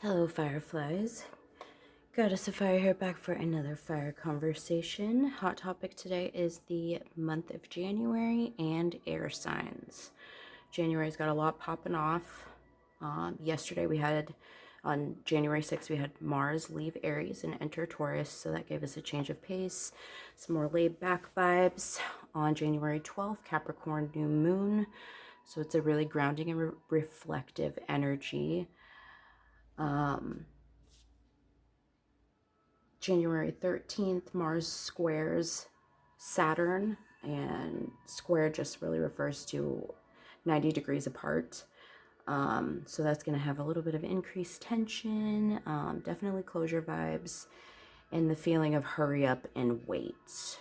Hello, Fireflies. Goddess of Fire here, back for another fire conversation. Hot topic today is the month of January and air signs. January's got a lot popping off. Yesterday on January 6th, we had Mars leave Aries and enter Taurus, so that gave us a change of pace, some more laid back vibes. On January 12th, Capricorn new moon, so it's a really grounding and reflective energy. January 13th, Mars squares Saturn, and square just really refers to 90 degrees apart. So that's going to have a little bit of increased tension, definitely closure vibes, and the feeling of hurry up and wait.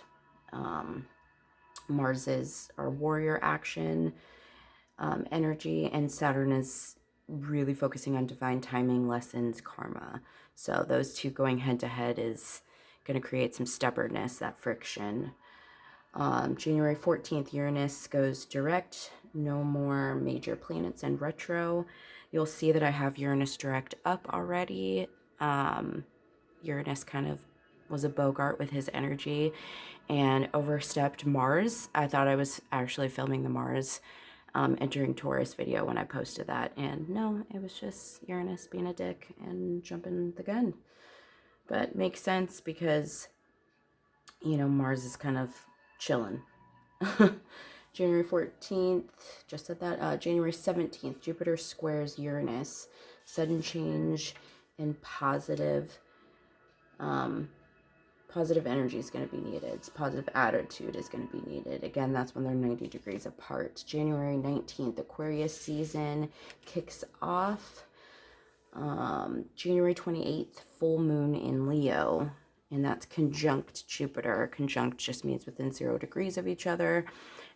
Mars is our warrior action energy, and Saturn is really focusing on divine timing, lessons, karma. So those two going head to head is going to create some stubbornness, that friction. January 14th, Uranus goes direct. No more major planets in retro. You'll see that I have Uranus direct up already. Uranus kind of was a Bogart with his energy and overstepped Mars. I thought I was actually filming the Mars entering Taurus video when I posted that, and no, it was just Uranus being a dick and jumping the gun. But makes sense because, Mars is kind of chilling. January 14th, just said that. January 17th, Jupiter squares Uranus. Sudden change and positive energy is going to be needed. Positive attitude is going to be needed. Again, that's when they're 90 degrees apart. January 19th, Aquarius season kicks off. January 28th, full moon in Leo, and that's conjunct Jupiter. Conjunct just means within 0 degrees of each other.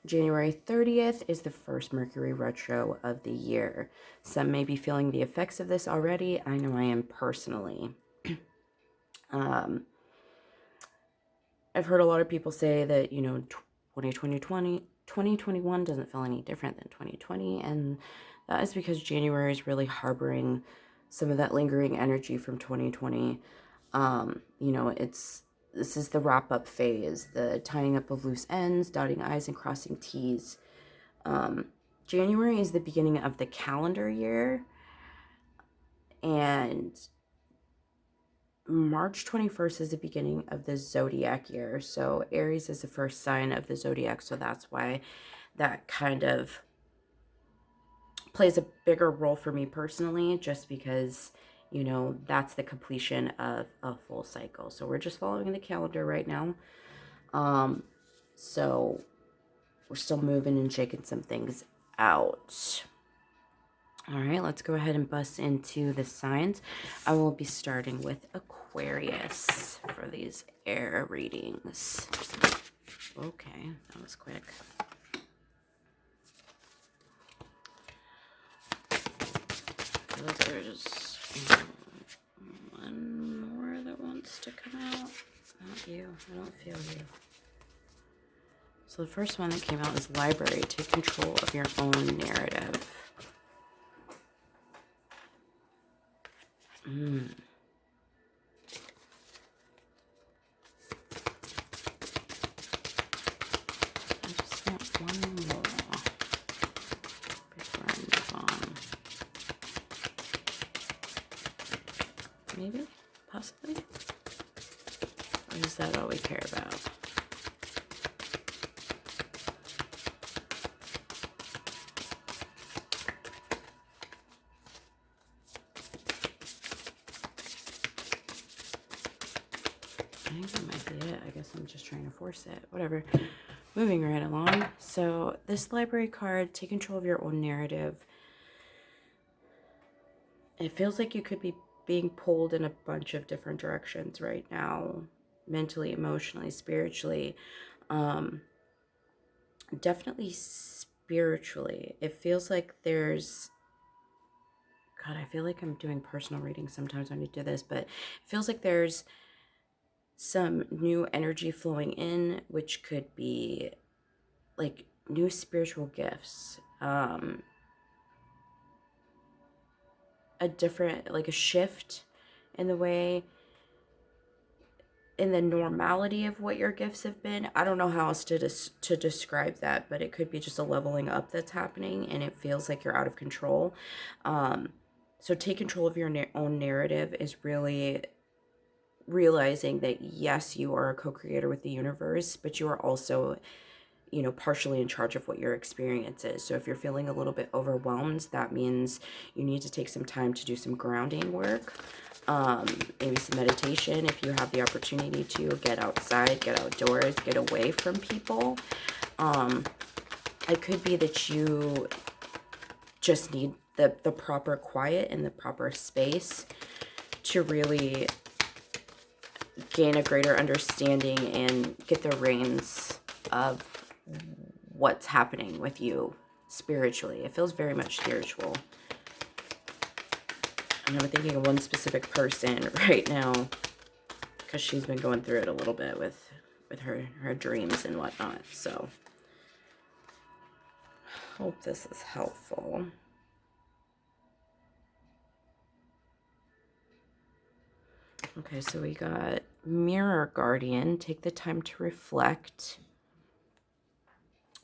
January 30th is the first Mercury retro of the year. Some may be feeling the effects of this already. I know I am personally. I've heard a lot of people say that, 2021 doesn't feel any different than 2020. And that is because January is really harboring some of that lingering energy from 2020. This is the wrap up phase, the tying up of loose ends, dotting I's and crossing T's. January is the beginning of the calendar year, and March 21st is the beginning of the zodiac year. So Aries is the first sign of the zodiac. So that's why that kind of plays a bigger role for me personally, just because, that's the completion of a full cycle. So we're just following the calendar right now. So we're still moving and shaking some things out. All right, let's go ahead and bust into the signs. I will be starting with Aquarius for these air readings. Okay, that was quick. There's one more that wants to come out. Not you. I don't feel you. So the first one that came out is library. Take control of your own narrative. I just want one more before I move on. Maybe? Possibly? Or is that all we care about? I think that might be it. I guess I'm just trying to force it. Whatever. Moving right along. So this library card, take control of your own narrative. It feels like you could be being pulled in a bunch of different directions right now. Mentally, emotionally, spiritually. Definitely spiritually. It feels like there's... God, I feel like I'm doing personal readings sometimes when I do this, but it feels like there's some new energy flowing in, which could be like new spiritual gifts. a different, like a shift in the way, in the normality of what your gifts have been. I don't know how else to describe that, but it could be just a leveling up that's happening, and it feels like you're out of control. So take control of your own narrative is really realizing that yes, you are a co-creator with the universe, but you are also, you know, partially in charge of what your experience is. So if you're feeling a little bit overwhelmed, that means you need to take some time to do some grounding work, maybe some meditation if you have the opportunity to get outside, get outdoors, get away from people. It could be that you just need the proper quiet and the proper space to really gain a greater understanding and get the reins of what's happening with you spiritually. It feels very much spiritual. And I'm thinking of one specific person right now because she's been going through it a little bit with her dreams and whatnot. So hope this is helpful. Okay, so we got Mirror Guardian. Take the time to reflect.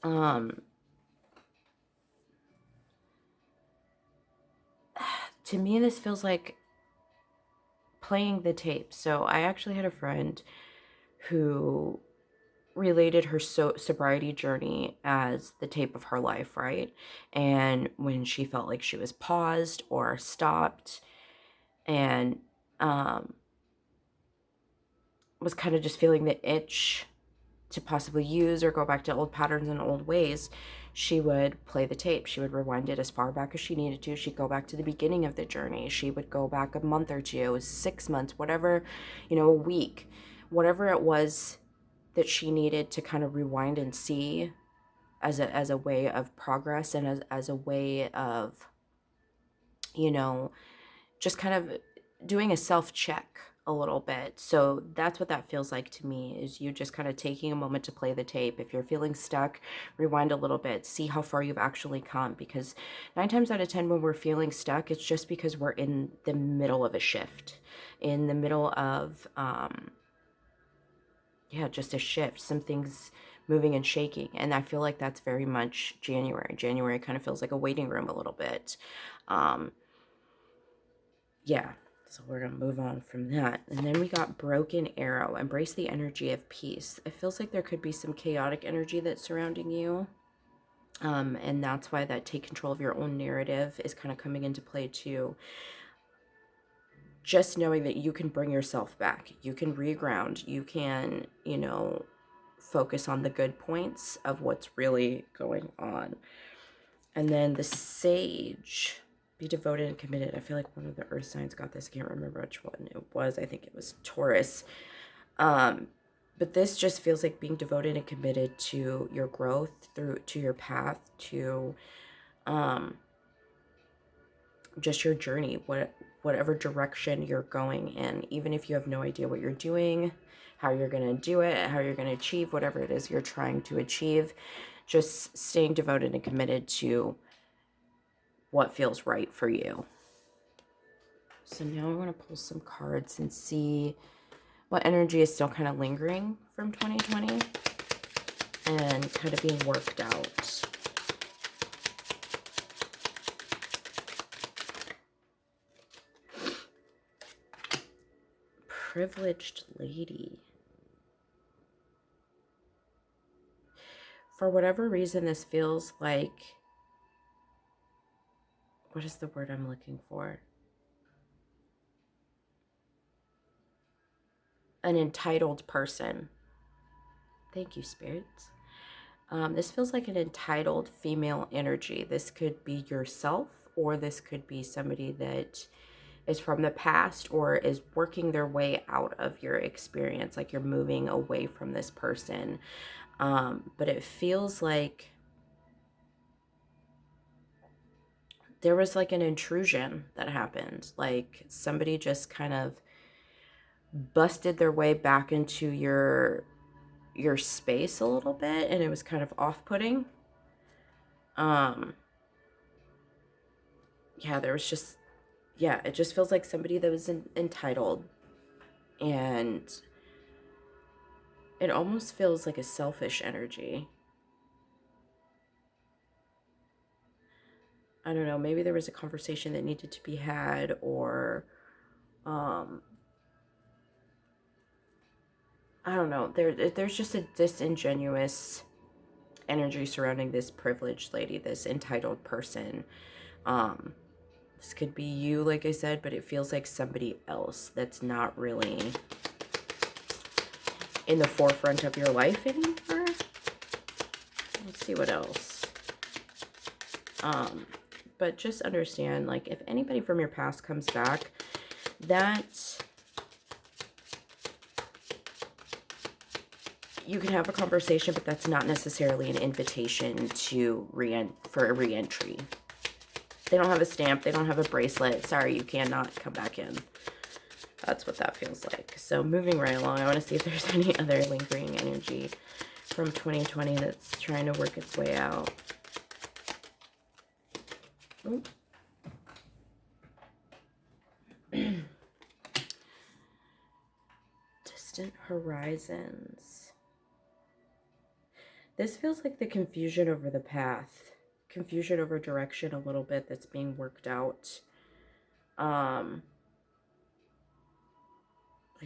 To me, this feels like playing the tape. So I actually had a friend who related her sobriety journey as the tape of her life, right? And when she felt like she was paused or stopped and was kind of just feeling the itch to possibly use or go back to old patterns and old ways, she would play the tape. She would rewind it as far back as she needed to. She'd go back to the beginning of the journey. She would go back a month or two, 6 months, whatever, you know, a week, whatever it was that she needed to kind of rewind and see as a way of progress and as a way of, you know, just kind of doing a self-check a little bit. So that's what that feels like to me, is you just kind of taking a moment to play the tape. If you're feeling stuck, rewind a little bit, see how far you've actually come, because 9 times out of 10 when we're feeling stuck, it's just because we're in the middle of a shift, in the middle of just a shift. Something's moving and shaking, and I feel like that's very much January kind of feels like a waiting room a little bit. Yeah, so we're gonna move on from that. And then we got Broken Arrow. Embrace the energy of peace. It feels like there could be some chaotic energy that's surrounding you, and that's why that take control of your own narrative is kind of coming into play too. Just knowing that you can bring yourself back, you can reground, you can, you know, focus on the good points of what's really going on. And then the Sage, be devoted and committed. I feel like one of the earth signs got this. I can't remember which one it was. I think it was Taurus. But this just feels like being devoted and committed to your growth, to your path, to just your journey, whatever direction you're going in. Even if you have no idea what you're doing, how you're going to do it, how you're going to achieve whatever it is you're trying to achieve, just staying devoted and committed to what feels right for you. So now I want to pull some cards and see what energy is still kind of lingering from 2020 and kind of being worked out. Privileged lady. For whatever reason, this feels like, what is the word I'm looking for? An entitled person. Thank you, spirits. This feels like an entitled female energy. This could be yourself, or this could be somebody that is from the past or is working their way out of your experience, like you're moving away from this person. But it feels like there was like an intrusion that happened. Like somebody just kind of busted their way back into your space a little bit, and it was kind of off-putting. Yeah, there was just yeah, it just feels like somebody that was entitled, and it almost feels like a selfish energy. I don't know, maybe there was a conversation that needed to be had, or I don't know. There's just a disingenuous energy surrounding this privileged lady, this entitled person. Um, this could be you, like I said, but it feels like somebody else that's not really in the forefront of your life anymore. Let's see what else. But just understand, like, if anybody from your past comes back, that you can have a conversation, but that's not necessarily an invitation to for a re-entry. They don't have a stamp. They don't have a bracelet. Sorry, you cannot come back in. That's what that feels like. So moving right along, I want to see if there's any other lingering energy from 2020 that's trying to work its way out. Distant horizons. This feels like the confusion over the path, confusion over direction a little bit that's being worked out. Like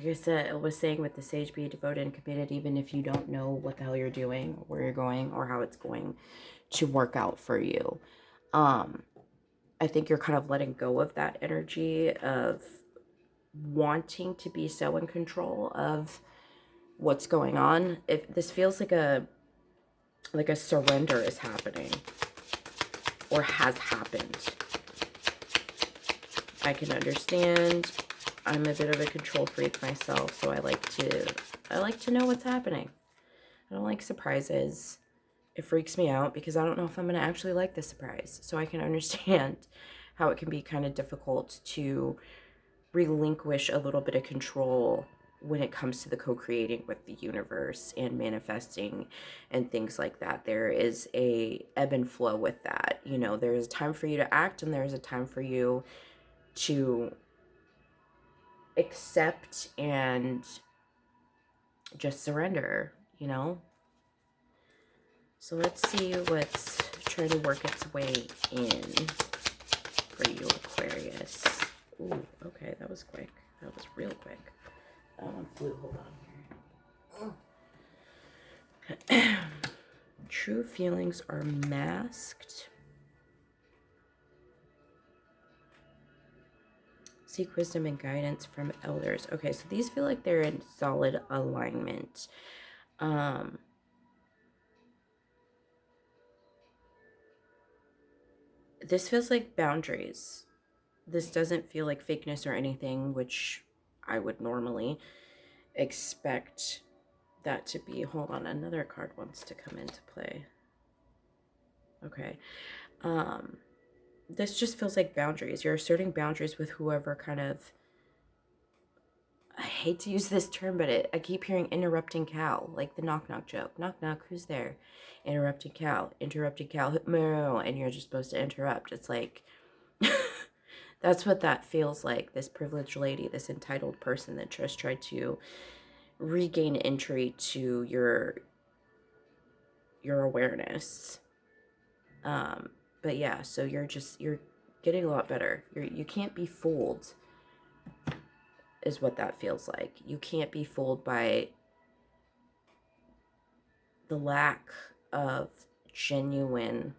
I said, I was saying with the sage, be devoted and committed, even if you don't know what the hell you're doing, or where you're going, or how it's going to work out for you. I think you're kind of letting go of that energy of wanting to be so in control of what's going on. If this feels like a surrender is happening or has happened. I can understand. I'm a bit of a control freak myself, so I like to know what's happening. I don't like surprises. It freaks me out because I don't know if I'm going to actually like the surprise. So I can understand how it can be kind of difficult to relinquish a little bit of control when it comes to the co-creating with the universe and manifesting and things like that. There is a ebb and flow with that. You know, there's a time for you to act and there's a time for you to accept and just surrender, you know? So let's see what's trying to work its way in for you, Aquarius. Ooh, okay, that was quick. That was real quick. That one flew. Hold on here. True feelings are masked. Seek wisdom and guidance from elders. Okay, so these feel like they're in solid alignment. This feels like boundaries. This doesn't feel like fakeness or anything, which I would normally expect that to be. Hold on, another card wants to come into play. Okay. This just feels like boundaries. You're asserting boundaries with whoever kind of, I hate to use this term, but I keep hearing interrupting cow, like the knock knock joke. Knock knock, who's there? Interrupting cow, and you're just supposed to interrupt. It's like, that's what that feels like. This privileged lady, this entitled person that just tried to regain entry to your awareness. But yeah, so you're getting a lot better. You can't be fooled, is what that feels like. You can't be fooled by the lack of genuineness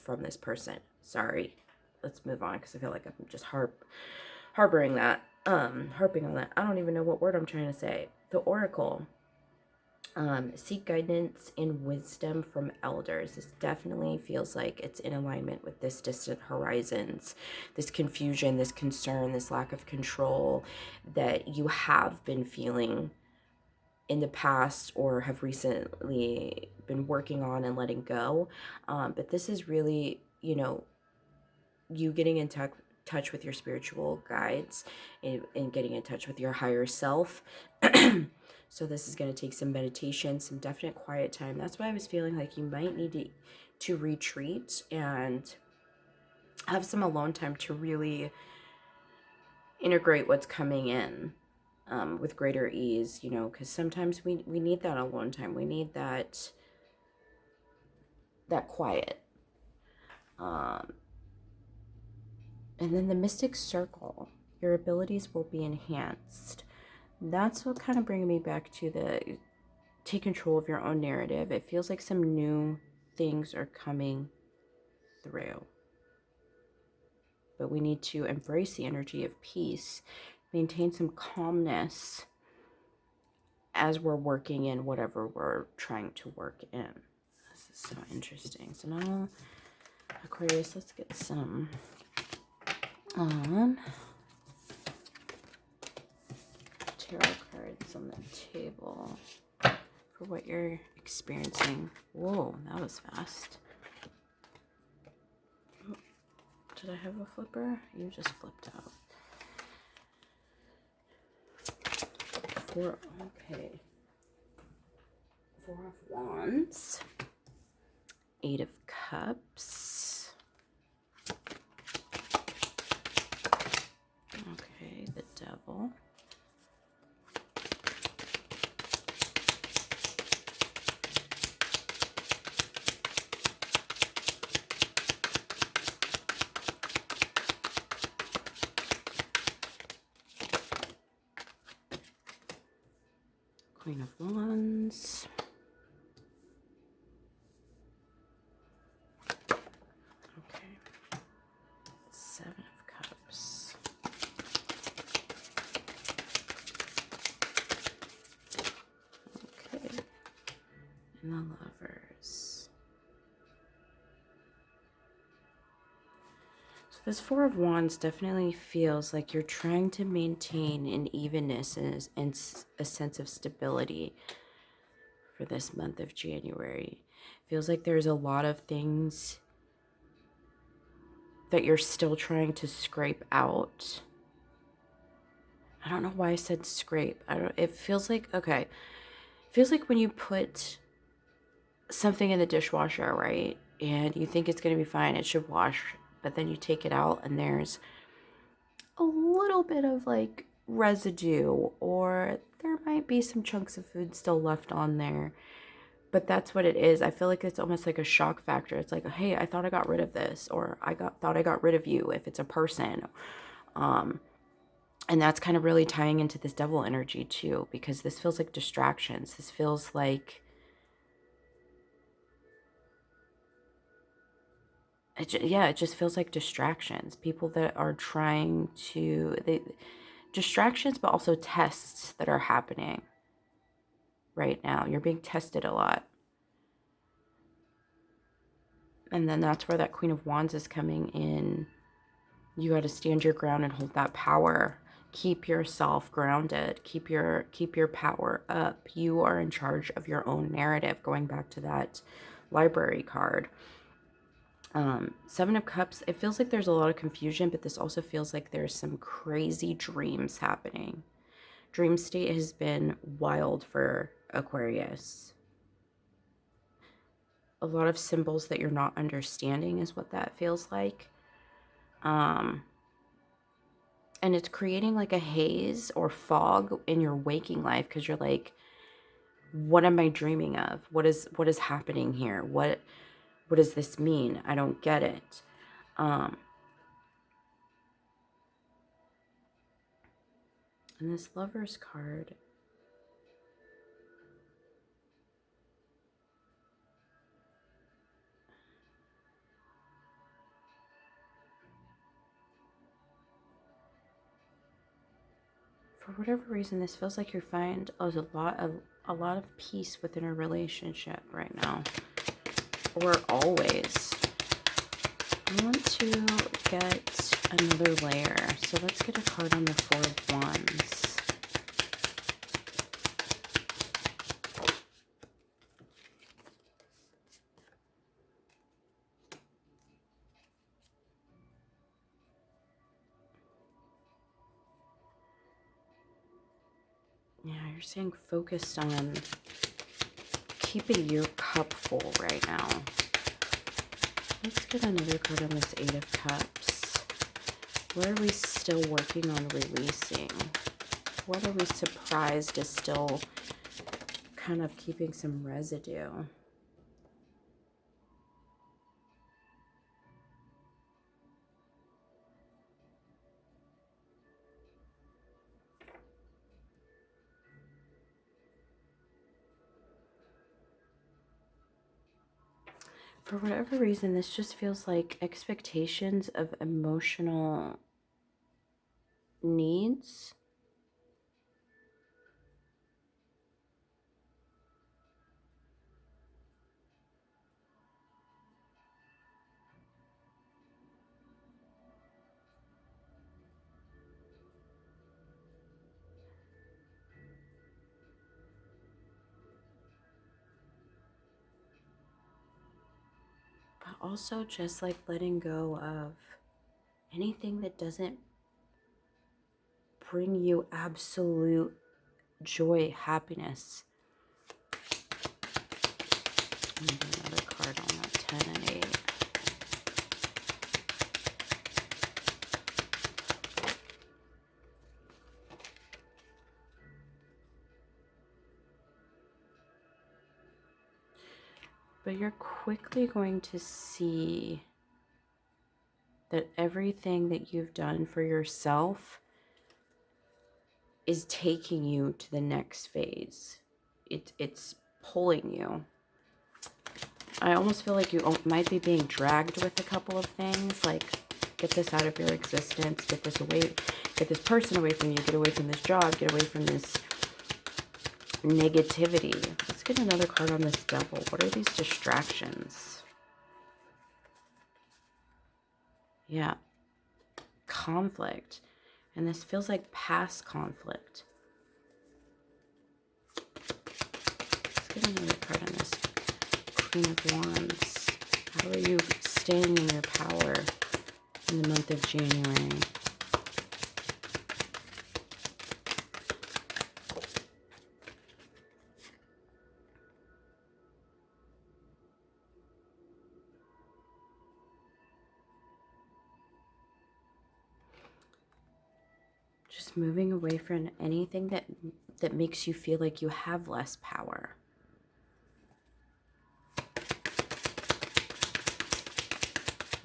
from this person. Sorry. Let's move on because I feel like I'm just harping on that. I don't even know what word I'm trying to say. The Oracle. Seek guidance and wisdom from elders. This definitely feels like it's in alignment with this distant horizons, this confusion, this concern, this lack of control that you have been feeling in the past or have recently been working on and letting go. But this is really, you getting in touch with your spiritual guides and getting in touch with your higher self. So this is going to take some meditation, some definite quiet time. That's why I was feeling like you might need to retreat and have some alone time to really integrate what's coming in with greater ease, you know, because sometimes we need that alone time. We need that quiet. And then the mystic circle, your abilities will be enhanced. That's what kind of bringing me back to the take control of your own narrative. It feels like some new things are coming through. But we need to embrace the energy of peace, maintain some calmness as we're working in whatever we're trying to work in. This is so interesting. So now, Aquarius, let's get some tarot cards on the table for what you're experiencing. Whoa, that was fast. Did I have a flipper? You just flipped out. Okay. 4 of Wands. 8 of Cups. Okay, the Devil. Queen of Wands. Okay. 7 of Cups. Okay. And the Lovers. So this 4 of Wands definitely feels like you're trying to maintain an evenness and a sense of stability for this month of January. Feels like there's a lot of things that you're still trying to scrape out. I don't know why I said scrape. It feels like, okay. It feels like when you put something in the dishwasher, right? And you think it's going to be fine, it should wash, but then you take it out and there's a little bit of like residue, or there might be some chunks of food still left on there. But that's what it is. I feel like it's almost like a shock factor. It's like, hey, I thought I got rid of this, or thought I got rid of you if it's a person. And that's kind of really tying into this Devil energy too, because this feels like distractions. This feels like it just feels like distractions. People that are trying to distractions, but also tests that are happening right now. You're being tested a lot. And then that's where that Queen of Wands is coming in. You got to stand your ground and hold that power. Keep yourself grounded. Keep your power up. You are in charge of your own narrative. Going back to that library card. 7 of Cups, it feels like there's a lot of confusion, but this also feels like there's some crazy dreams happening. Dream state has been wild for Aquarius. A lot of symbols that you're not understanding is what that feels like. And it's creating like a haze or fog in your waking life, because you're like, what am I dreaming of? What is happening here? What does this mean? I don't get it. And this Lover's card, for whatever reason, this feels like you find a lot of peace within a relationship right now, or always. I want to get another layer, so let's get a card on the 4 of Wands. Yeah, you're saying focused on keeping your cup full right now. Let's get another card on this Eight of Cups. What are we still working on releasing? What are we surprised is still kind of keeping some residue? For whatever reason, this just feels like expectations of emotional needs. But also just like letting go of anything that doesn't bring you absolute joy, happiness. Another card on that 10 and 8. But you're quickly going to see that everything that you've done for yourself is taking you to the next phase. It's pulling you. I almost feel like you might be being dragged with a couple of things, like get this out of your existence, get this away, get this person away from you, get away from this job, get away from this negativity. Let's get another card on this Devil. What are these distractions? Yeah, conflict. And this feels like past conflict. Let's get another card on this Queen of Wands. How are you staying in your power in the month of January? Just moving away from anything that makes you feel like you have less power.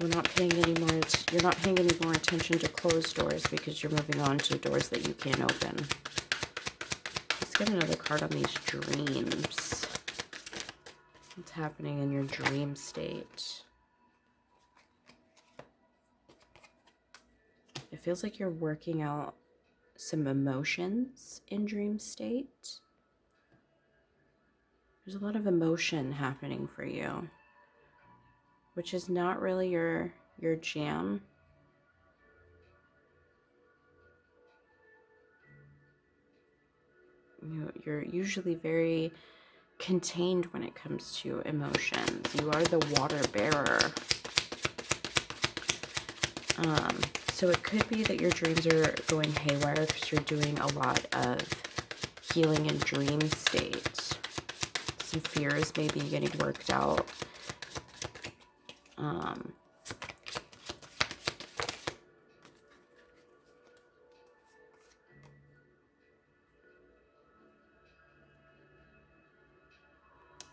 You're not paying any more attention to closed doors because you're moving on to doors that you can't open. Let's get another card on these dreams. What's happening in your dream state? It feels like you're working out some emotions in dream state. There's a lot of emotion happening for you, which is not really your jam. You're usually very contained when it comes to emotions. You are the water bearer. So it could be that your dreams are going haywire because you're doing a lot of healing in dream state. Some fears may be getting worked out.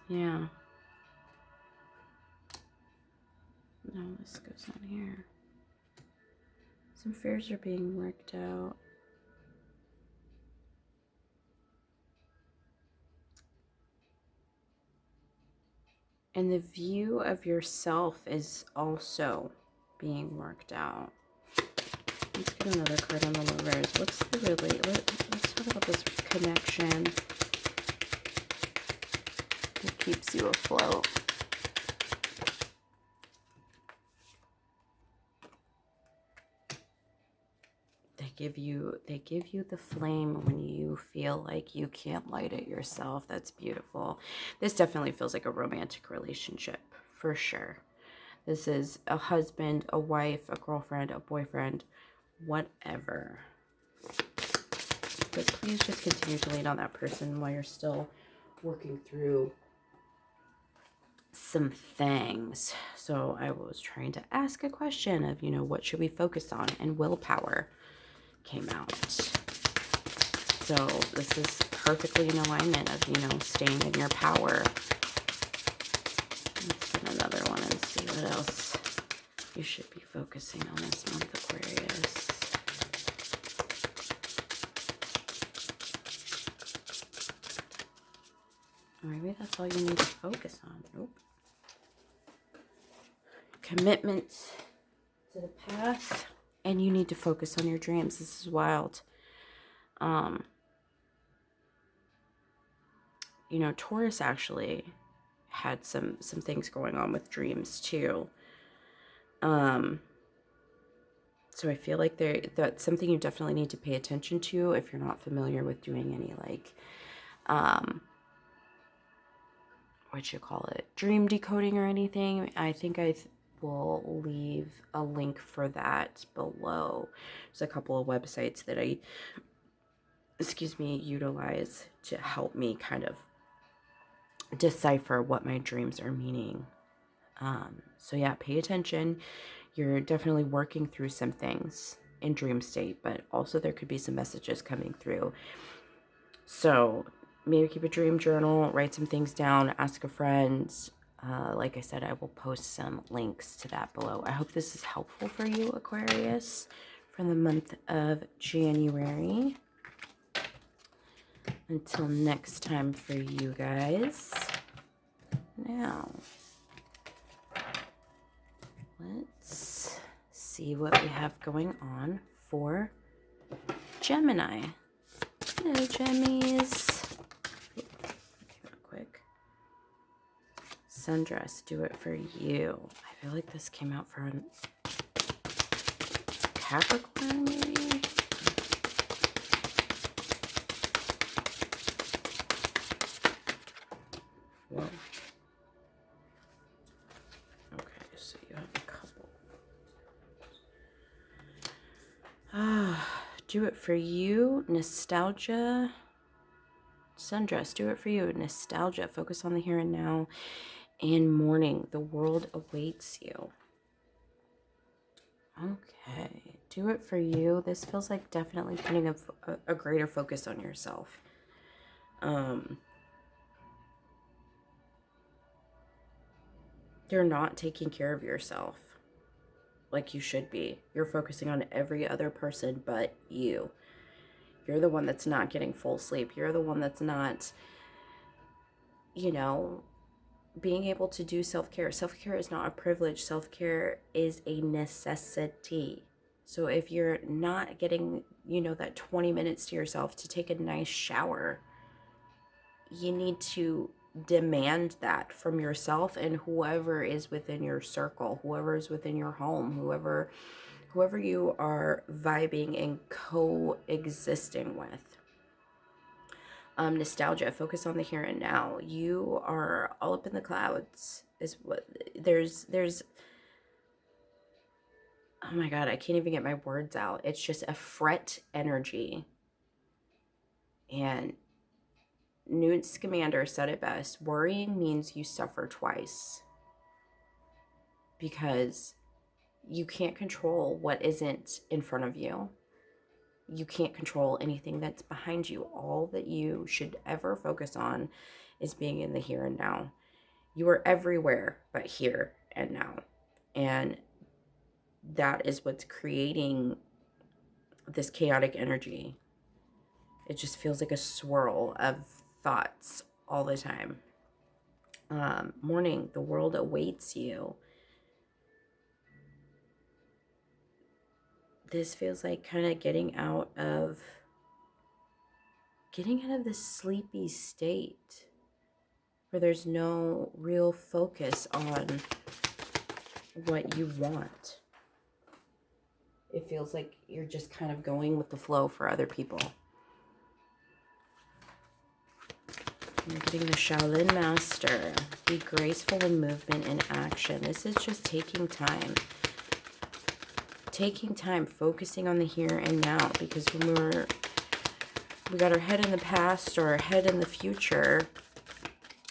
Yeah. No, this goes on here. Some fears are being worked out. And the view of yourself is also being worked out. Let's get another card on the lovers. What's the let's talk about this connection that keeps you afloat. They give you the flame when you feel like you can't light it yourself. That's beautiful. This definitely feels like a romantic relationship, for sure. This is a husband, a wife, a girlfriend, a boyfriend, whatever. But please just continue to lean on that person while you're still working through some things. So I was trying to ask a question of, you know, what should we focus on? And willpower came out. So this is perfectly in alignment of, you know, staying in your power. Let's get another one and see what else you should be focusing on this month, Aquarius. Or maybe that's all you need to focus on. Nope. Commitment to the path, and you need to focus on your dreams. This is wild. You know, Taurus actually had some things going on with dreams too. So I feel like that's something you definitely need to pay attention to if you're not familiar with doing any like what you call it, dream decoding or anything. I think I will leave a link for that below. There's a couple of websites that I utilize to help me kind of decipher what my dreams are meaning. So yeah, pay attention. You're definitely working through some things in dream state, but also there could be some messages coming through. So maybe keep a dream journal, write some things down, ask a friend. Like I said, I will post some links to that below. I hope this is helpful for you, Aquarius, for the month of January. Until next time for you guys. Now, let's see what we have going on for Gemini. Hello, Gemmies. Real quick. Sundress, do it for you. I feel like this came out for Capricorn, maybe? Whoa. Okay, so you have a couple. Do it for you. Nostalgia. Sundress, do it for you. Nostalgia. Focus on the here and now. And mourning. The world awaits you. Okay. Do it for you. This feels like definitely putting a greater focus on yourself. You're not taking care of yourself like you should be. You're focusing on every other person but you. You're the one that's not getting full sleep. You're the one that's not, you know, being able to do self-care. Self-care is not a privilege. Self-care is a necessity. So if you're not getting, you know, that 20 minutes to yourself to take a nice shower, you need to demand that from yourself and whoever is within your circle, whoever is within your home, whoever you are vibing and coexisting with. Nostalgia, focus on the here and now. You are all up in the clouds. Is what there's oh my god, I can't even get my words out. It's just a fret energy. And Newt Scamander said it best. Worrying means you suffer twice. Because you can't control what isn't in front of you. You can't control anything that's behind you. All that you should ever focus on is being in the here and now. You are everywhere but here and now. And that is what's creating this chaotic energy. It just feels like a swirl of thoughts all the time. Mourning, the world awaits you. This feels like kind of getting out of this sleepy state where there's no real focus on what you want. It feels like you're just kind of going with the flow for other people. You're getting the Shaolin Master. Be graceful in movement and action. This is just taking time. Taking time, focusing on the here and now. Because when we got our head in the past or our head in the future,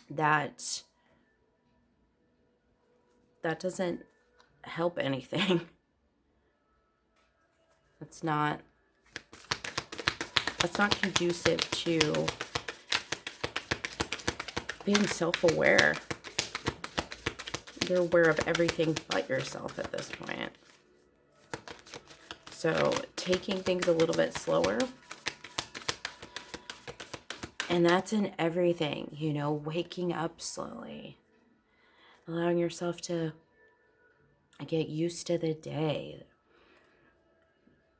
that that doesn't help anything. That's not conducive to being self-aware. You're aware of everything but yourself at this point. So taking things a little bit slower, and that's in everything, you know, waking up slowly, allowing yourself to get used to the day,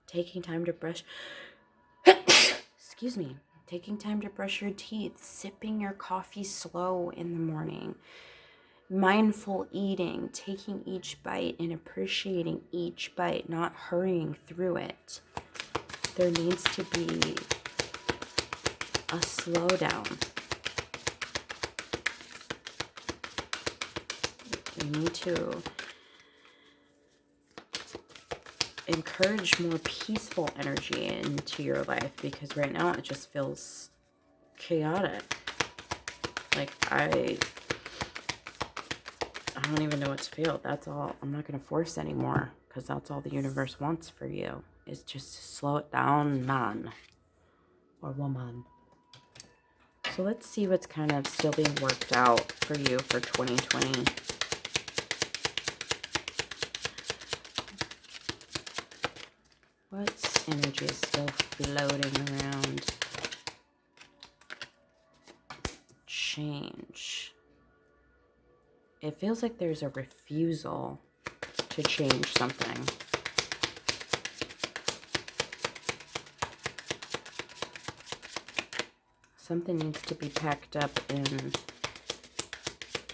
taking time to brush, excuse me, taking time to brush your teeth, sipping your coffee slow in the morning, mindful eating, taking each bite and appreciating each bite, not hurrying through it. There needs to be a slowdown. You need to encourage more peaceful energy into your life, because right now it just feels chaotic. Like I don't even know what to feel. That's all. I'm not going to force anymore, because that's all the universe wants for you, is just to slow it down, man or woman. So let's see what's kind of still being worked out for you for 2020. What energy is still floating around? Change. It feels like there's a refusal to change something. Something needs to be packed up and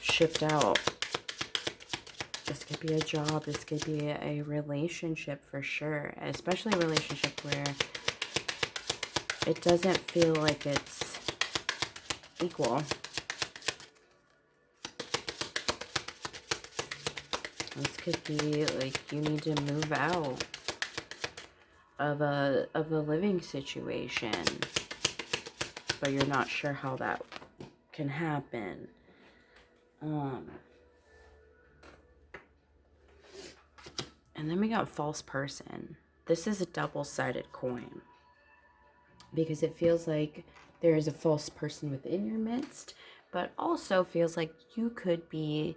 shipped out. This could be a job. This could be a relationship for sure. Especially a relationship where it doesn't feel like it's equal. This could be like you need to move out of a living situation, but you're not sure how that can happen. And then we got false person. This is a double-sided coin, because it feels like there is a false person within your midst, but also feels like you could be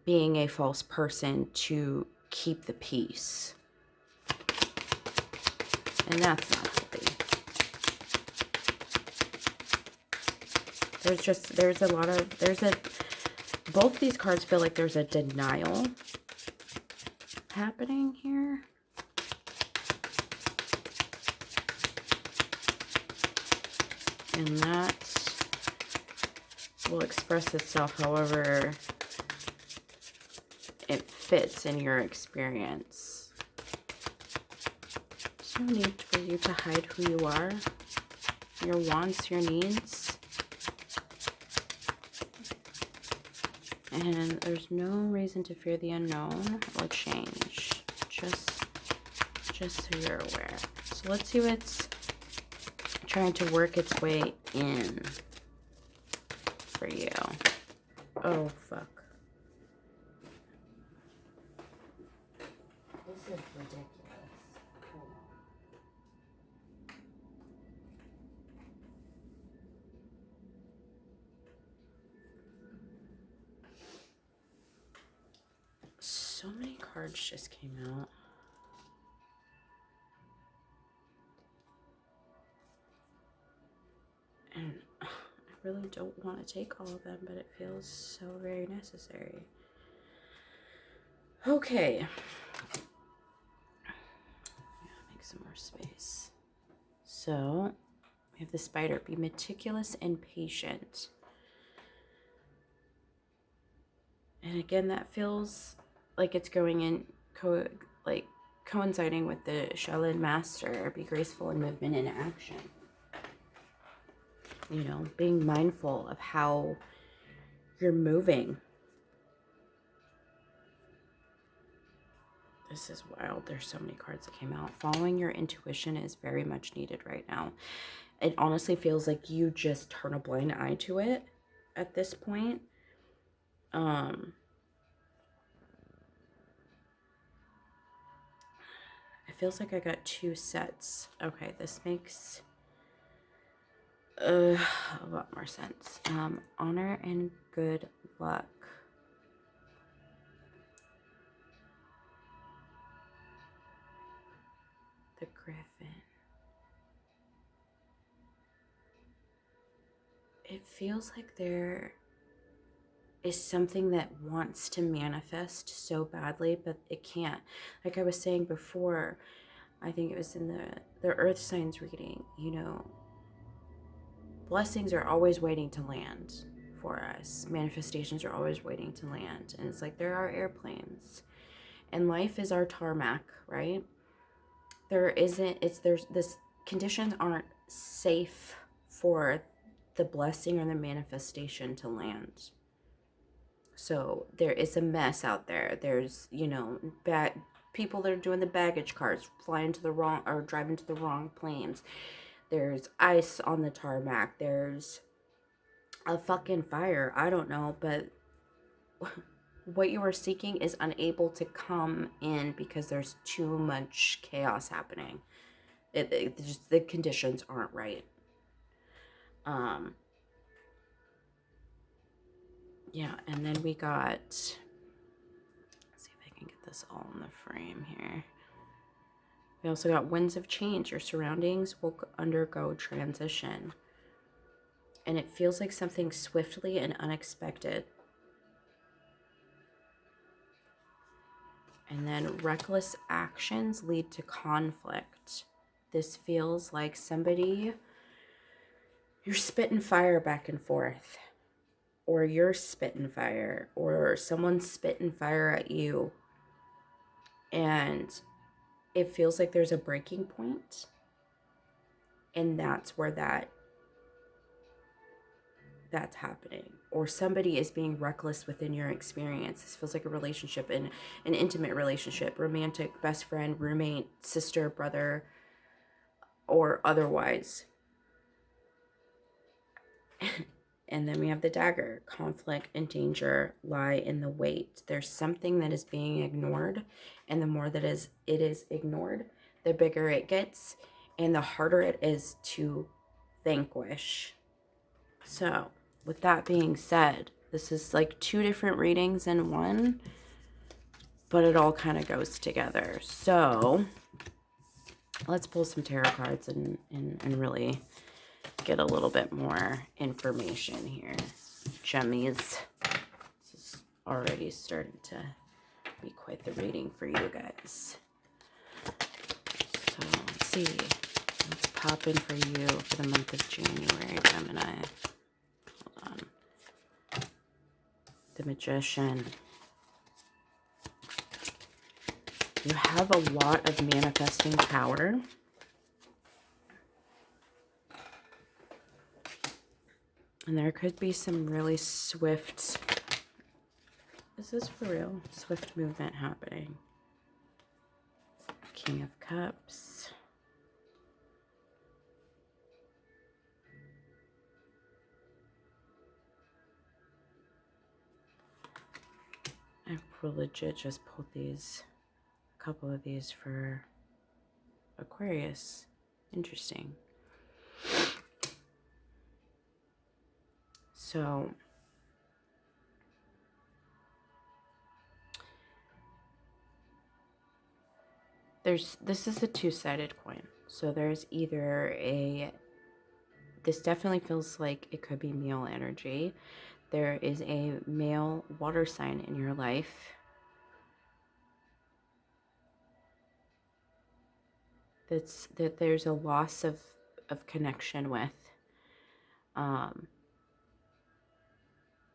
being a false person to keep the peace. And that's not healthy. Both these cards feel like there's a denial happening here. And that will express itself however it fits in your experience. There's no need for you to hide who you are, your wants, your needs. And there's no reason to fear the unknown or change. Just so you're aware. So let's see what's trying to work its way in for you. Oh, fuck. This is ridiculous. Hold on. So many cards just came out. And I really don't want to take all of them, but it feels so very necessary. Okay. Make some more space. So, we have the spider. Be meticulous and patient. And again, that feels like it's going in, coinciding with the Shaolin Master. Be graceful in movement and action. You know, being mindful of how you're moving. This is wild. There's so many cards that came out. Following your intuition is very much needed right now. It honestly feels like you just turn a blind eye to it at this point. feels like I got 2 sets. Okay, this makes a lot more sense. Honor and good luck. The Griffin. It feels like there is something that wants to manifest so badly, but it can't. Like I was saying before, I think it was in the earth signs reading, you know, blessings are always waiting to land for us. Manifestations are always waiting to land. And it's like there are airplanes. And life is our tarmac, right? There's this conditions aren't safe for the blessing or the manifestation to land. So there is a mess out there. There's, you know, bad people that are doing the baggage cars, flying to the wrong or driving to the wrong planes. There's ice on the tarmac. There's a fucking fire. I don't know, but what you are seeking is unable to come in because there's too much chaos happening. It just, the conditions aren't right. Yeah, and then we got, let's see if I can get this all in the frame here. We also got winds of change. Your surroundings will undergo transition. And it feels like something swiftly and unexpected. And then reckless actions lead to conflict. This feels like somebody, you're spitting fire back and forth. Or you're spitting fire. Or someone's spitting fire at you. And it feels like there's a breaking point. And that's where that's happening, or somebody is being reckless within your experience. This feels like a relationship, an intimate relationship, romantic, best friend, roommate, sister, brother, or otherwise. And then we have the dagger. Conflict and danger lie in the wait. There's something that is being ignored, and the more that it is ignored, the bigger it gets and the harder it is to vanquish. So with that being said, this is like 2 different readings in one, but it all kind of goes together. So let's pull some tarot cards and really get a little bit more information here. Jummies. This is already starting to be quite the reading for you guys. So let's see. Let's pop in for you for the month of January, Gemini. Hold on. The Magician. You have a lot of manifesting power. And there could be some really swift, is this for real? Swift movement happening. King of Cups. I will legit just pulled these, a couple of these for Aquarius. Interesting. So this is a 2-sided coin. So there's either this definitely feels like it could be male energy. There is a male water sign in your life that there's a loss of connection with.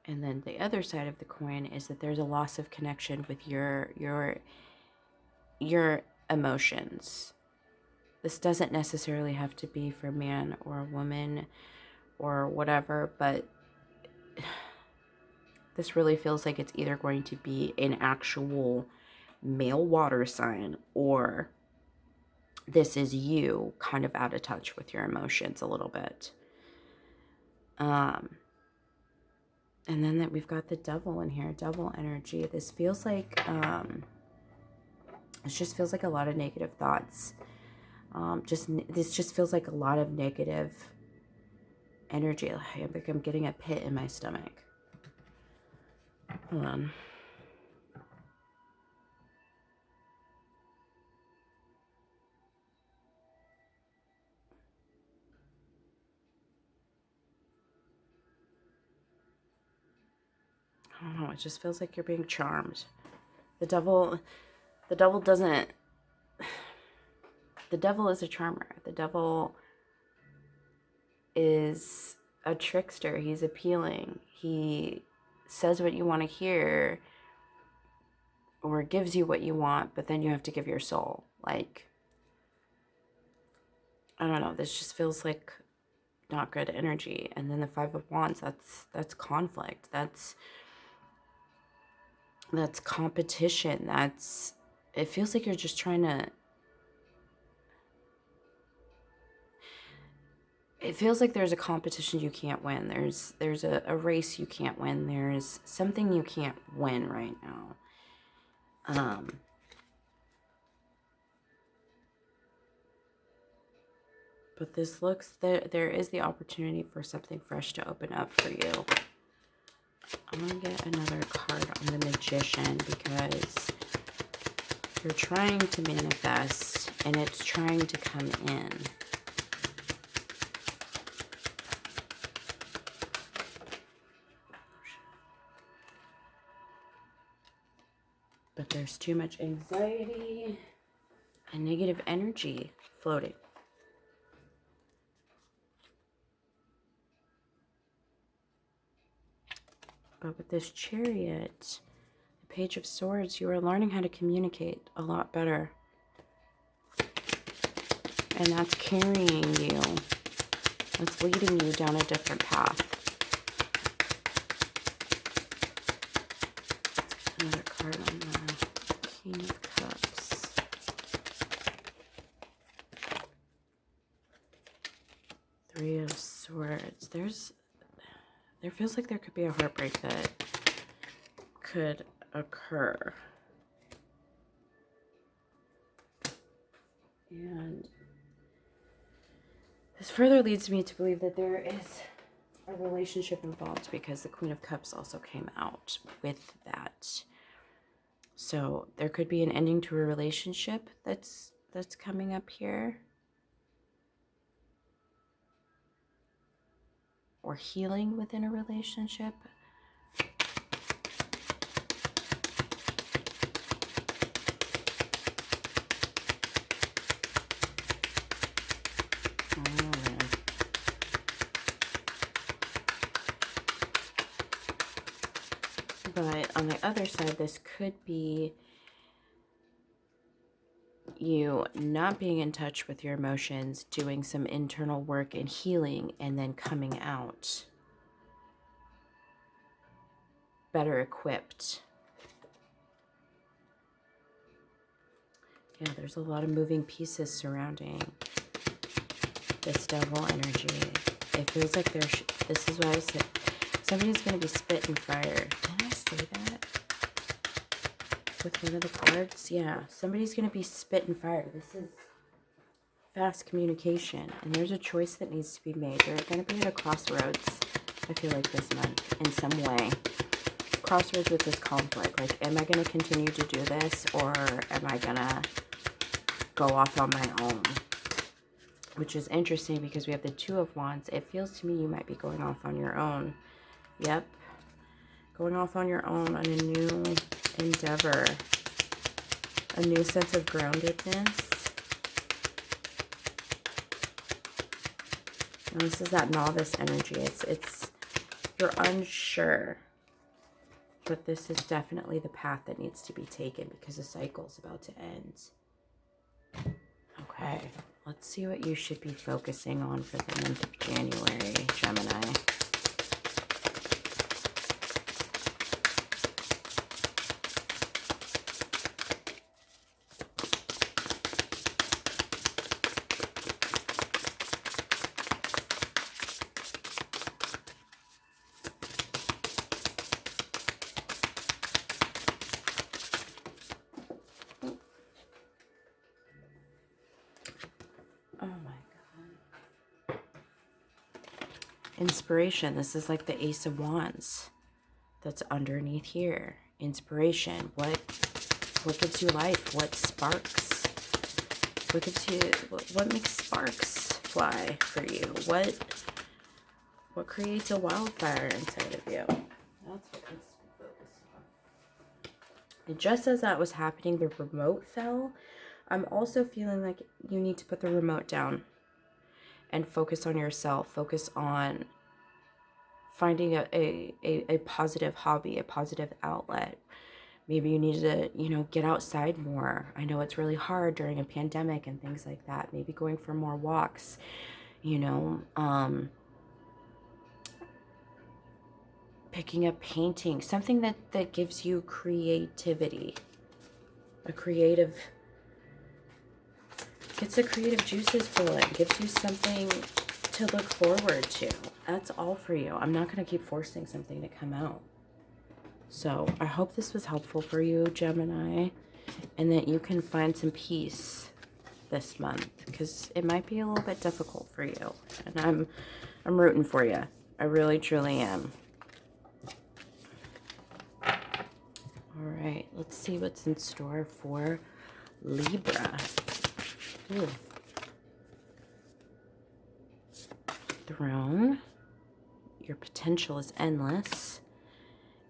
And then the other side of the coin is that there's a loss of connection with your emotions. This doesn't necessarily have to be for man or a woman or whatever, but this really feels like it's either going to be an actual male water sign, or this is you kind of out of touch with your emotions a little bit. And then that we've got the devil in here, devil energy. This feels like It just feels like a lot of negative thoughts. This just feels like a lot of negative energy. Like I'm getting a pit in my stomach. Hold on. I don't know. It just feels like you're being charmed. The devil doesn't. The devil is a charmer. The devil is a trickster. He's appealing. He says what you want to hear or gives you what you want, but then you have to give your soul. Like, I don't know. This just feels like not good energy. And then the Five of Wands, that's conflict. That's competition. It feels like you're just trying to, it feels like there's a competition you can't win. There's a race you can't win. There's something you can't win right now. But this looks, there is the opportunity for something fresh to open up for you. I'm going to get another card on the Magician because you're trying to manifest and it's trying to come in. But there's too much anxiety and negative energy floating. But with this Chariot, the Page of Swords, you are learning how to communicate a lot better. And that's carrying you. That's leading you down a different path. Another card on the King of Cups. Three of Swords. There feels like there could be a heartbreak that could occur. And this further leads me to believe that there is a relationship involved because the Queen of Cups also came out with that. So there could be an ending to a relationship that's coming up here. Or healing within a relationship. But on the other side, this could be you not being in touch with your emotions, doing some internal work and healing, and then coming out better equipped. Yeah, there's a lot of moving pieces surrounding this devil energy. It feels like this is why I said somebody's going to be spitting fire. Didn't I say that? With one of the cards? Yeah, somebody's going to be spitting fire. This is fast communication. And there's a choice that needs to be made. They're going to be at a crossroads, I feel like, this month in some way. Crossroads with this conflict. Like, am I going to continue to do this? Or am I going to go off on my own? Which is interesting because we have the Two of Wands. It feels to me you might be going off on your own. Yep. Going off on your own on a new endeavor. A new sense of groundedness. And this is that novice energy. It's you're unsure. But this is definitely the path that needs to be taken because the cycle's about to end. Okay. Let's see what you should be focusing on for the month of January, Gemini. Inspiration. This is like the Ace of Wands that's underneath here. Inspiration. What gives you life? What sparks? What gives you, what makes sparks fly for you? What creates a wildfire inside of you? That's what needs to be focused on. And just as that was happening, the remote fell. I'm also feeling like you need to put the remote down and focus on yourself. Focus on finding a positive hobby, a positive outlet. Maybe you need to, get outside more. I know it's really hard during a pandemic and things like that. Maybe going for more walks, picking up painting, something that gives you creativity, gets the creative juices flowing, gives you something to look forward to. That's all for you. I'm not going to keep forcing something to come out. So I hope this was helpful for you, Gemini, and that you can find some peace this month, because it might be a little bit difficult for you. And I'm rooting for you. I really, truly am. All right, let's see what's in store for Libra. Ooh. Throne. Your potential is endless.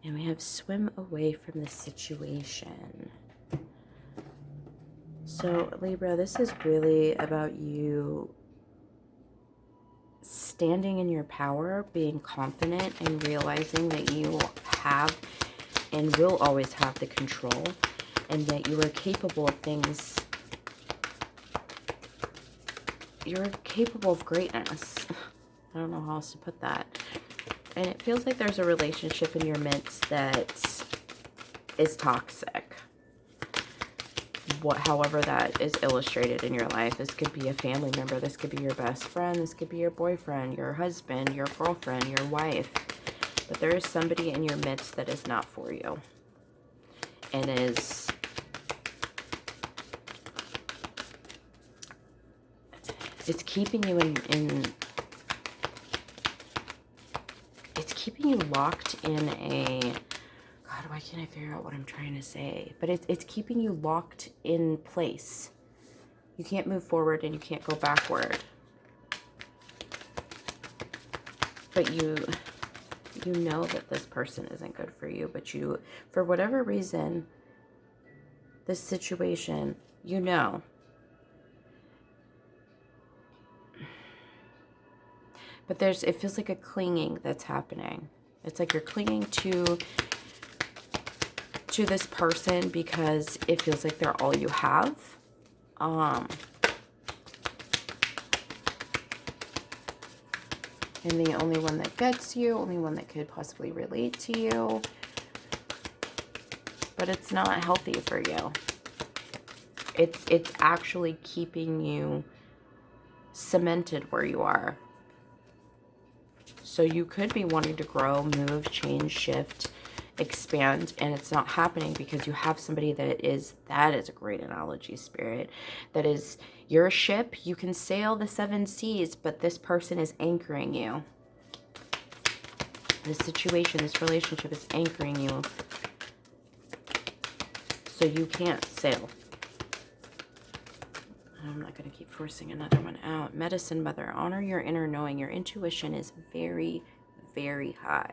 And we have swim away from the situation. So, Libra, this is really about you standing in your power, being confident, and realizing that you have and will always have the control, and that you are capable of things. You're capable of greatness. I don't know how else to put that. And it feels like there's a relationship in your midst that is toxic. However that is illustrated in your life. This could be a family member. This could be your best friend. This could be your boyfriend, your husband, your girlfriend, your wife. But there is somebody in your midst that is not for you. And it's keeping you it's keeping you locked in a, God, why can't I figure out what I'm trying to say? But it's keeping you locked in place. You can't move forward and you can't go backward. But you know that this person isn't good for you, but you, for whatever reason, this situation, But it feels like a clinging that's happening. It's like you're clinging to this person because it feels like they're all you have. And the only one that gets you, only one that could possibly relate to you. But it's not healthy for you. It's actually keeping you cemented where you are. So you could be wanting to grow, move, change, shift, expand, and it's not happening because you have somebody that is a great analogy, Spirit, that is your ship. You can sail the 7 seas, but this person is anchoring you. This situation, this relationship is anchoring you, so you can't sail. I'm not going to keep forcing another one out. Medicine Mother, honor your inner knowing. Your intuition is very, very high.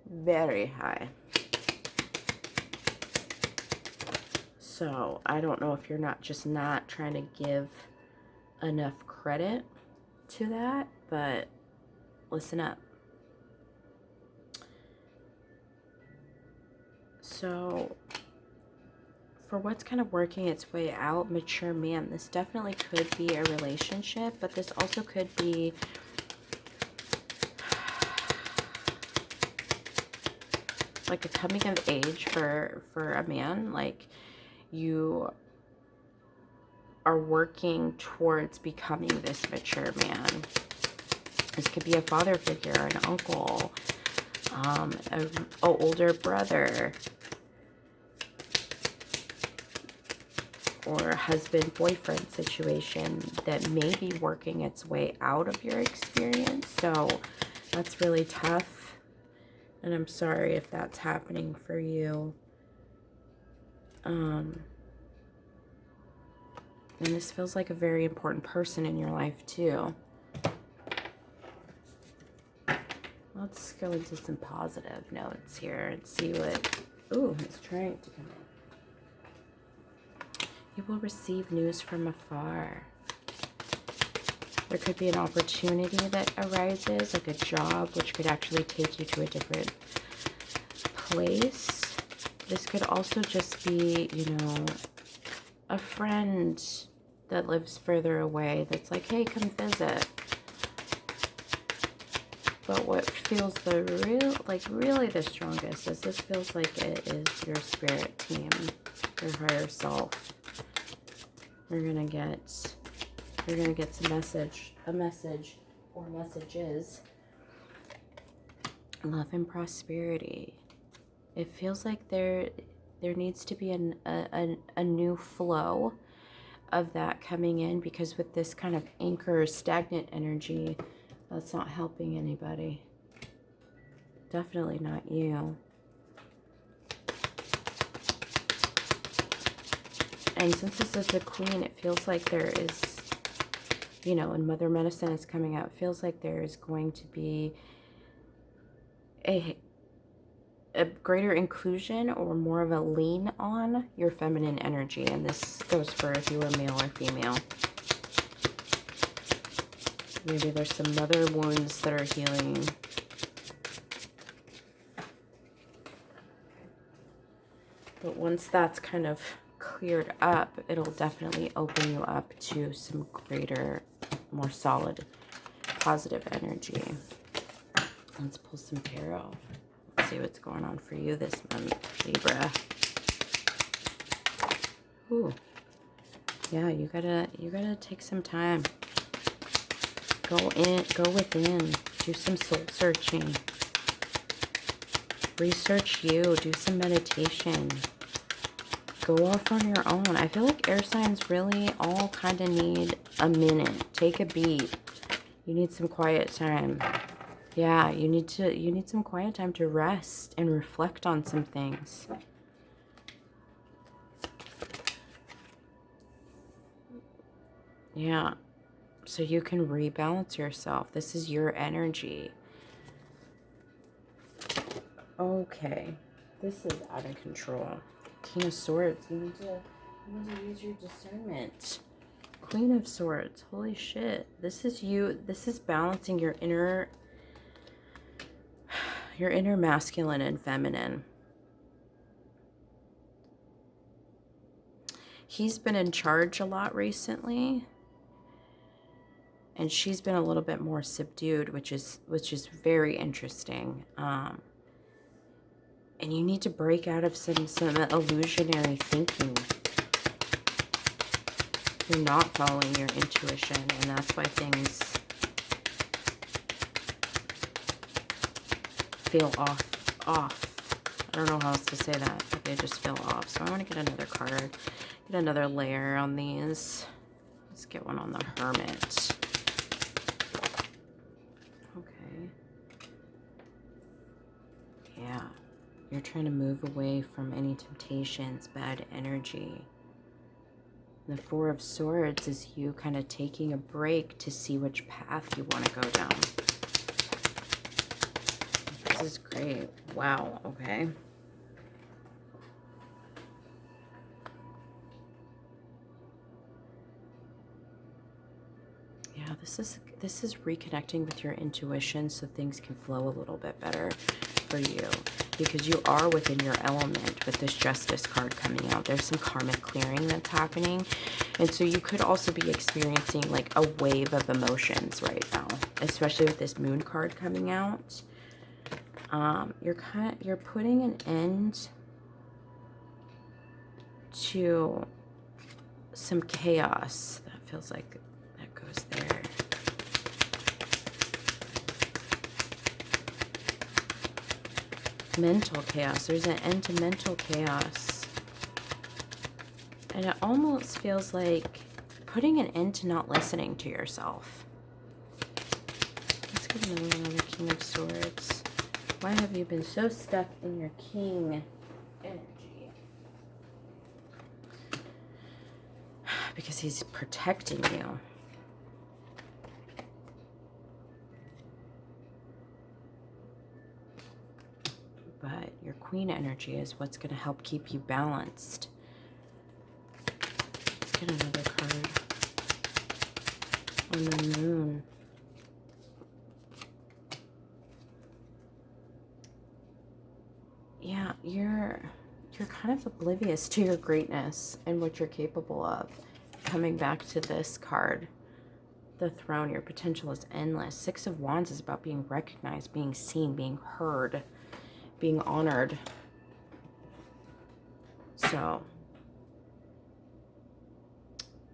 Very high. So, I don't know if you're not trying to give enough credit to that, but listen up. So, for what's kind of working its way out, mature man, this definitely could be a relationship, but this also could be like a coming of age for a man. Like you are working towards becoming this mature man. This could be a father figure, an uncle, an older brother. or husband-boyfriend situation that may be working its way out of your experience. So that's really tough. And I'm sorry if that's happening for you. And this feels like a very important person in your life too. Let's go into some positive notes here and see what... Ooh, he's trying to come in. You will receive news from afar. There could be an opportunity that arises, like a job, which could actually take you to a different place. This could also just be, you know, a friend that lives further away that's like, hey, come visit. But what feels really the strongest is this feels like it is your spirit team, your higher self. You're gonna get a message or messages. Love and prosperity. It feels like there needs to be a new flow of that coming in, because with this kind of anchor stagnant energy, that's not helping anybody. Definitely not you. And since this is the Queen, it feels like there is, you know, and Mother Medicine is coming out. It feels like there is going to be a greater inclusion or more of a lean on your feminine energy. And this goes for if you are male or female. Maybe there's some mother wounds that are healing. But once that's kind of cleared up, it'll definitely open you up to some greater, more solid, positive energy. Let's pull some tarot. Let's see what's going on for you this month, Libra. Ooh. Yeah, you gotta take some time. Go within, do some soul searching. Research you, do some meditation. Go off on your own. I feel like air signs really all kind of need a minute. Take a beat. You need some quiet time. Yeah, you need some quiet time to rest and reflect on some things. Yeah. So you can rebalance yourself. This is your energy. Okay. This is out of control. King of Swords. You need to use your discernment. Queen of Swords. Holy shit. This is you. This is balancing your inner masculine and feminine. He's been in charge a lot recently. And she's been a little bit more subdued, which is very interesting. And you need to break out of some illusionary thinking. You're not following your intuition, and that's why things feel off. I don't know how else to say that, but they just feel off. So I want to get another card, get another layer on these. Let's get one on the Hermit. Okay. Yeah. You're trying to move away from any temptations, bad energy. The Four of Swords is you kind of taking a break to see which path you want to go down. This is great. Wow, okay. Yeah, this is reconnecting with your intuition so things can flow a little bit better for you, because you are within your element with this Justice card coming out. There's some karmic clearing that's happening, and so you could also be experiencing like a wave of emotions right now, especially with this Moon card coming out. You're putting an end to some chaos. That feels like that goes there. Mental chaos. There's an end to mental chaos. And it almost feels like putting an end to not listening to yourself. Let's get another one on the King of Swords. Why have you been so stuck in your King energy? Because he's protecting you. But your Queen energy is what's going to help keep you balanced. Let's get another card on the Moon. Yeah, you're kind of oblivious to your greatness and what you're capable of. Coming back to this card, the Throne, your potential is endless. Six of Wands is about being recognized, being seen, being heard, being honored. So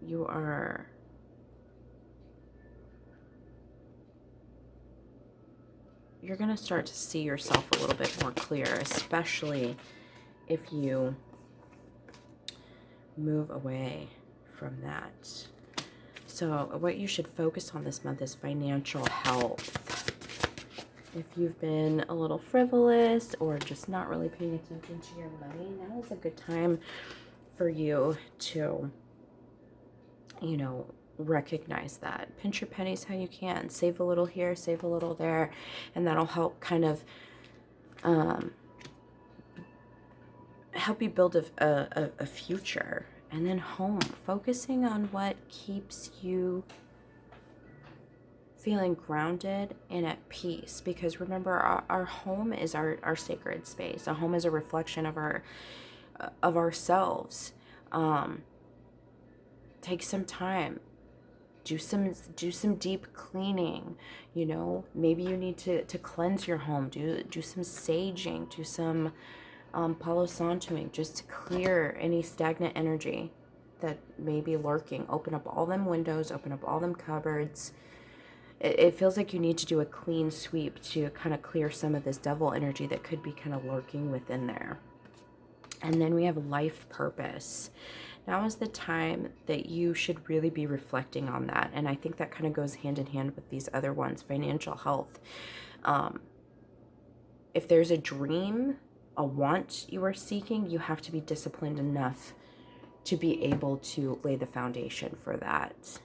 you're going to start to see yourself a little bit more clear, especially if you move away from that. So what you should focus on this month is financial health. If you've been a little frivolous or just not really paying attention to your money, now is a good time for you to, you know, recognize that. Pinch your pennies how you can. Save a little here, save a little there, and that'll help kind of help you build a future. And then home, focusing on what keeps you feeling grounded and at peace. Because remember, our home is our sacred space. A home is a reflection of ourselves. Take some time. Do some deep cleaning. You know, maybe you need to cleanse your home. Do some saging. Do some Palo Santoing, just to clear any stagnant energy that may be lurking. Open up all them windows, open up all them cupboards. It feels like you need to do a clean sweep to kind of clear some of this devil energy that could be kind of lurking within there. And then we have life purpose. Now is the time that you should really be reflecting on that. And I think that kind of goes hand in hand with these other ones. Financial health. If there's a dream, a want you are seeking, you have to be disciplined enough to be able to lay the foundation for that.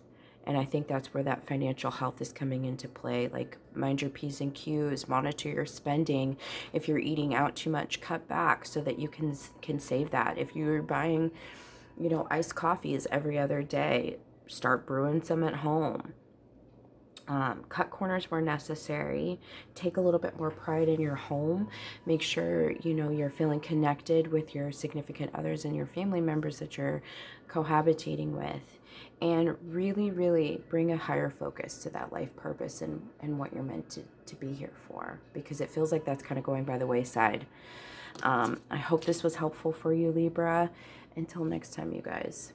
And I think that's where that financial health is coming into play. Like, mind your P's and Q's, monitor your spending. If you're eating out too much, cut back so that you can save that. If you're buying, you know, iced coffees every other day, start brewing some at home. Cut corners where necessary. Take a little bit more pride in your home. Make sure, you know, you're feeling connected with your significant others and your family members that you're cohabitating with. And really, really bring a higher focus to that life purpose and what you're meant to be here for. Because it feels like that's kind of going by the wayside. I hope this was helpful for you, Libra. Until next time, you guys.